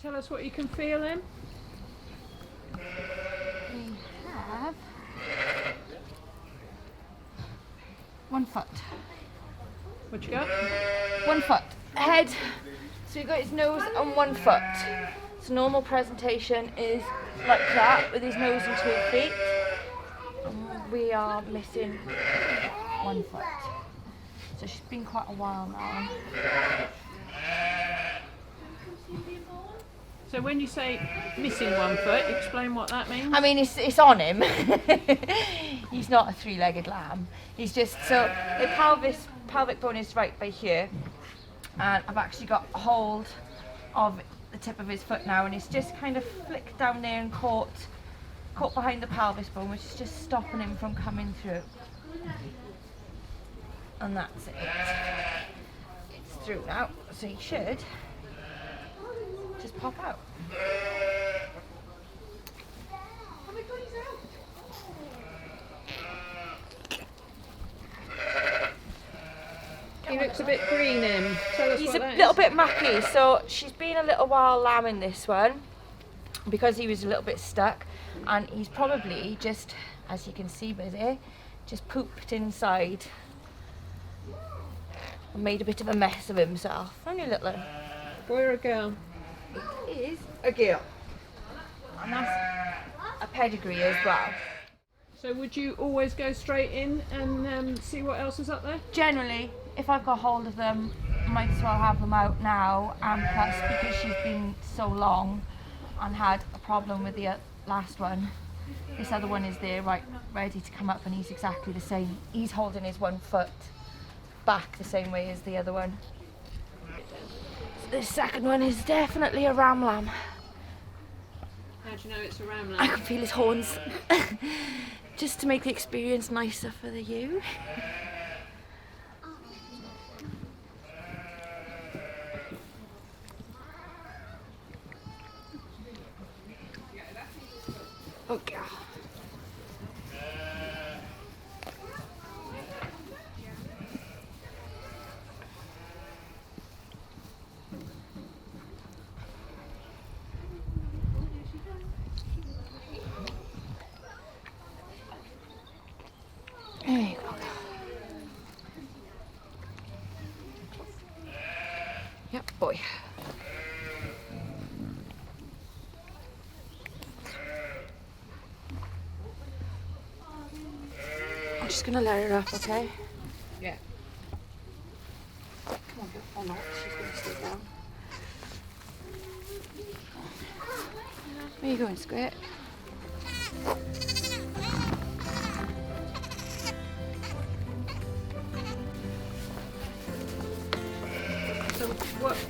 tell us what you can feel in? We have 1 foot. What you got? 1 foot. Head. So you got his nose and 1 foot. So normal presentation is like that with his nose and 2 feet. And we are missing 1 foot. So she's been quite a while now. So when you say missing 1 foot, explain what that means. I mean, it's on him. He's not a 3-legged lamb. He's just, so the pelvic bone is right by here. And I've actually got a hold of the tip of his foot now, and it's just kind of flicked down there and caught behind the pelvis bone, which is just stopping him from coming through. And that's it. It's through now, so he should just pop out. He looks a bit green, Em. Tell us He's what a that little is. bit mucky, so she's been a little while lambing this one because he was a little bit stuck, and he's probably just, as you can see by there, just pooped inside and made a bit of a mess of himself. Only a little one. Boy or a girl? It is a girl, and that's a pedigree as well. So would you always go straight in and see what else is up there? Generally, if I've got hold of them, might as well have them out now, and plus because she's been so long and had a problem with the last one, this other one is there right ready to come up, and he's exactly the same. He's holding his 1 foot back the same way as the other one. This second one is definitely a ram lamb. How do you know it's a ram I lamb? can feel his horns. Just to make the experience nicer for the you. Okay. There you go. Yep, boy. I'm just gonna let her up, okay? Yeah. Come on, or not, she's gonna stay down. Where you going, Squirt? So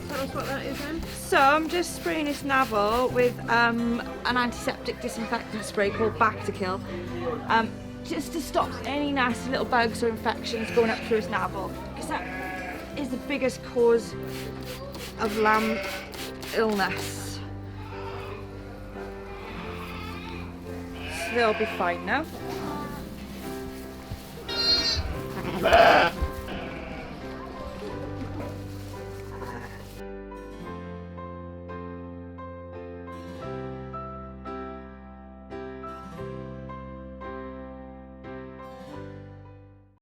tell us what that is then? So I'm just spraying his navel with an antiseptic disinfectant spray called Bactikill, just to stop any nasty little bugs or infections going up through his navel, because that is the biggest cause of lamb illness. So they'll be fine now.